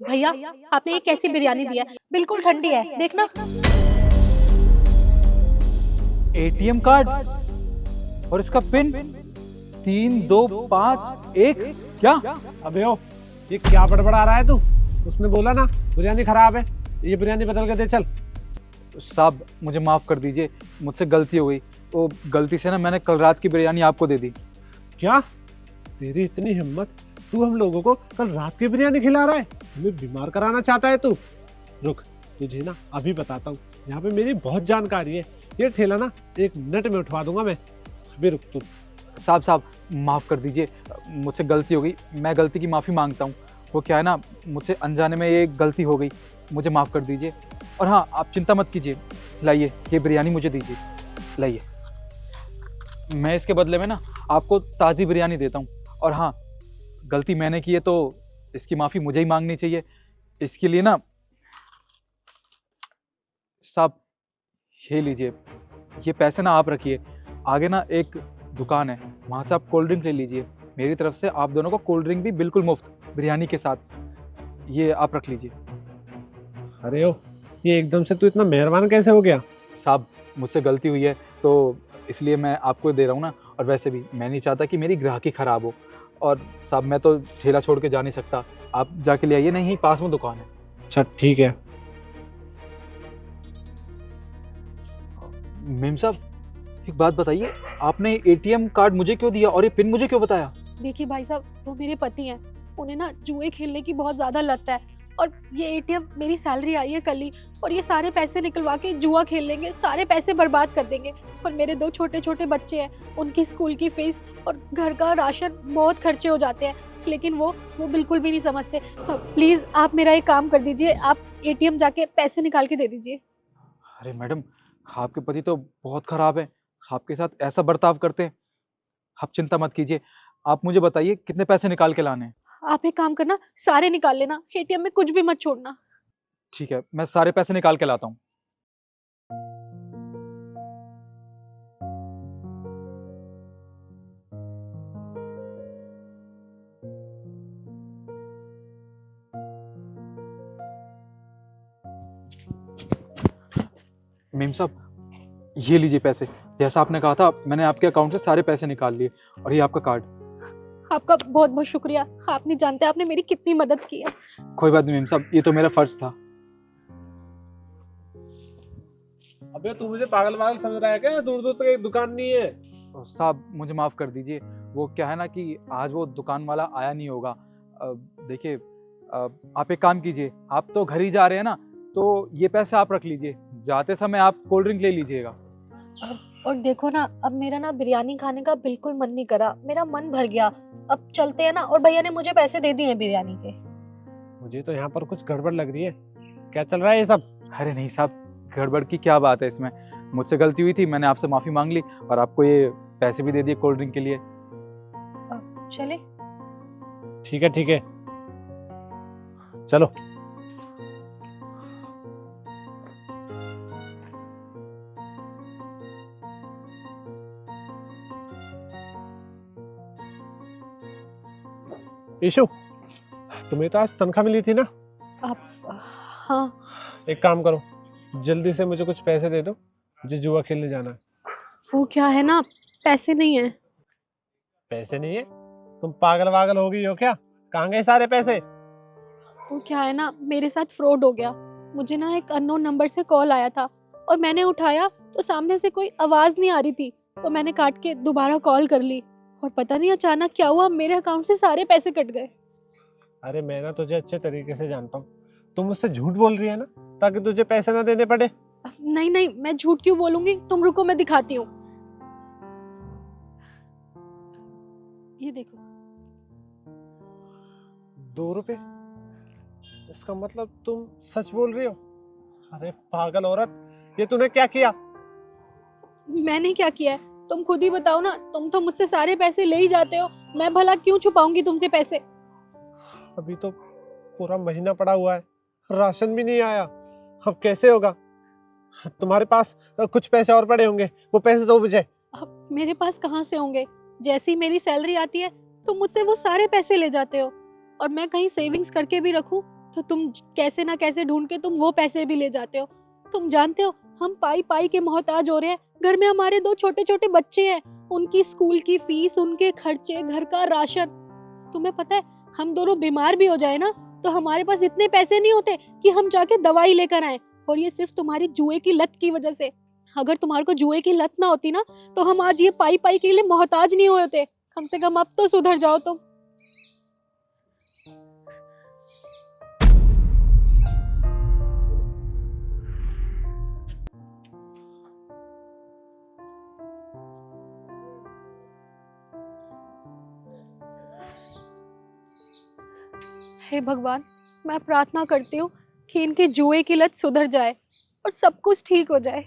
भैया, आपने ये कैसी बिरयानी दी है? बिल्कुल ठंडी है, देखना। एटीएम कार्ड और इसका पिन 3251। क्या? अबे ओ, ये क्या बड़बड़ा रहा है तू? उसने बोला ना बिरयानी खराब है, ये बिरयानी बदल के दे चल। साहब मुझे माफ कर दीजिए, मुझसे गलती हो गई। वो गलती से ना मैंने कल रात की बिरयानी आपको दे दी। क्या तेरी इतनी हिम्मत, तू हम लोगों को कल रात की बिरयानी खिला रहा है? हमें बीमार कराना चाहता है तू? रुक, तुझे ना अभी बताता हूँ, यहाँ पे मेरी बहुत जानकारी है। ये ठेला ना 1 मिनट में उठवा दूंगा मैं। अभी रुक तू। साहब माफ़ कर दीजिए, मुझसे गलती हो गई। मैं गलती की माफ़ी मांगता हूँ। वो क्या है ना, मुझसे अनजाने में ये गलती हो गई, मुझे माफ़ कर दीजिए। और हाँ, आप चिंता मत कीजिए, लाइए ये बिरयानी मुझे दीजिए, लाइए। मैं इसके बदले में ना आपको ताज़ी बिरयानी देता हूँ। और हाँ, गलती मैंने की है तो इसकी माफ़ी मुझे ही मांगनी चाहिए। इसके लिए ना साहब ये लीजिए, ये पैसे ना आप रखिए। आगे ना एक दुकान है, वहाँ से आप कोल्ड ड्रिंक ले लीजिए। मेरी तरफ से आप दोनों को कोल्ड ड्रिंक भी बिल्कुल मुफ्त, बिरयानी के साथ। ये आप रख लीजिए। अरे ओ, ये एकदम से तू इतना मेहरबान कैसे हो गया? साहब मुझसे गलती हुई है तो इसलिए मैं आपको दे रहा हूँ ना। और वैसे भी मैं नहीं चाहता कि मेरी ग्राहकी ख़राब हो। और साहब मैं तो ठेला छोड़ के जा नहीं सकता, आप जाके ले आइए, नहीं पास में दुकान है। अच्छा ठीक है। मेम साहब एक बात बताइए, आपने एटीएम कार्ड मुझे क्यों दिया और ये पिन मुझे क्यों बताया? देखिए भाई साहब, वो मेरे पति हैं। उन्हें ना जुए खेलने की बहुत ज़्यादा लत है। और ये एटीएम, मेरी सैलरी आई है कल ही, और ये सारे पैसे निकलवा के जुआ खेल लेंगे, सारे पैसे बर्बाद कर देंगे। और मेरे 2 छोटे छोटे बच्चे हैं, उनकी स्कूल की फीस और घर का राशन, बहुत खर्चे हो जाते हैं। लेकिन वो बिल्कुल भी नहीं समझते। प्लीज़ आप मेरा एक काम कर दीजिए, आप एटीएम जाके पैसे निकाल के दे दीजिए। अरे मैडम, आपके पति तो बहुत ख़राब है, आपके साथ ऐसा बर्ताव करते हैं। आप चिंता मत कीजिए, आप मुझे बताइए कितने पैसे निकाल के लाने हैं। आप एक काम करना, सारे निकाल लेना, एटीएम में कुछ भी मत छोड़ना। ठीक है, मैं सारे पैसे निकाल के लाता हूँ। मेम साहब ये लीजिए पैसे, जैसा आपने कहा था मैंने आपके अकाउंट से सारे पैसे निकाल लिए। और ये आपका कार्ड। आपका बहुत बहुत शुक्रिया। आप नहीं जानते आपने मेरी कितनी मदद की है। कोई बात नहीं मेम साहब, ये तो मेरा फर्ज था। अबे तू मुझे पागल पागल समझ रहा है क्या? दूर दूर तक एक दुकान नहीं है। और साहब मुझे माफ़ कर दीजिए, वो क्या है ना कि आज वो दुकान वाला आया नहीं होगा। देखिए, आप एक काम कीजिए, आप तो घर ही जा रहे हैं ना, तो ये पैसे आप रख लीजिए, जाते समय आप कोल्ड ड्रिंक ले लीजिएगा। और देखो ना, अब मेरा ना बिरयानी खाने का बिल्कुल मन नहीं करा, मेरा मन भर गया। अब चलते हैं ना, और भैया ने मुझे पैसे दे दिए हैं बिरयानी के। मुझे तो यहाँ पर कुछ गड़बड़ लग रही है। क्या चल रहा है ये सब? अरे नहीं साहब, गड़बड़ की क्या बात है इसमें। मुझसे गलती हुई थी, मैंने आपसे माफ़ी मांग ली और आपको ये पैसे भी दे दिए कोल्ड ड्रिंक के लिए। चले। ठीक है ठीक है, चलो। ईशु, तुम्हें तो आज तनख्वाह मिली थी ना? आप, हाँ। एक काम करो, जल्दी से मुझे कुछ पैसे दे दो, मुझे जुआ खेलने जाना है। वो क्या है ना, पैसे नहीं है। पैसे नहीं है? तुम पागल वागल हो गई हो क्या? कहाँ गए सारे पैसे? वो क्या है ना, मेरे साथ फ्रॉड हो गया। मुझे ना एक अननोन नंबर से कॉल आया था, और मैंने उठाया तो सामने से कोई आवाज नहीं आ रही थी। तो मैंने काट के दोबारा कॉल कर ली, और पता नहीं अचानक क्या हुआ, मेरे अकाउंट से सारे पैसे कट गए। अरे मैं ना तुझे अच्छे तरीके से जानता हूँ, तुम मुझसे झूठ बोल रही है ना, ताकि तुझे पैसे ना देने पड़े। नहीं नहीं, मैं झूठ क्यों बोलूंगी, तुम रुको मैं दिखाती हूँ। ये देखो। 2 रुपए? इसका मतलब तुम सच बोल रही हो? अरे पागल औरत, ये तूने क्या किया? मैंने क्या किया है, तुम खुद ही बताओ ना। तुम तो मुझसे सारे पैसे ले ही जाते हो, मैं भला क्यों छुपाऊंगी तुमसे पैसे। अभी तो पूरा महीना पड़ा हुआ है, राशन भी नहीं आया, अब कैसे होगा? तुम्हारे पास कुछ पैसे और पड़े होंगे, वो पैसे दो मुझे। अब मेरे पास कहाँ से होंगे? जैसी मेरी सैलरी आती है तुम मुझसे वो सारे पैसे ले जाते हो। और मैं कहीं सेविंग्स करके भी रखूं तो तुम कैसे ना कैसे ढूंढ के तुम वो पैसे भी ले जाते हो। तुम जानते हो हम पाई पाई के मोहताज हो रहे हैं। घर में हमारे 2 छोटे छोटे बच्चे हैं, उनकी स्कूल की फीस, उनके खर्चे, घर का राशन। तुम्हें पता है हम दोनों बीमार भी हो जाए ना तो हमारे पास इतने पैसे नहीं होते कि हम जाके दवाई लेकर आए, और ये सिर्फ तुम्हारी जुए की लत की वजह से। अगर तुम्हारे को जुए की लत ना होती ना तो हम आज ये पाई पाई के लिए मोहताज नहीं हुए होते। कम से कम अब तो सुधर जाओ तुम। हे भगवान, मैं प्रार्थना करती हूँ कि इनकी जुए की लत सुधर जाए और सब कुछ ठीक हो जाए।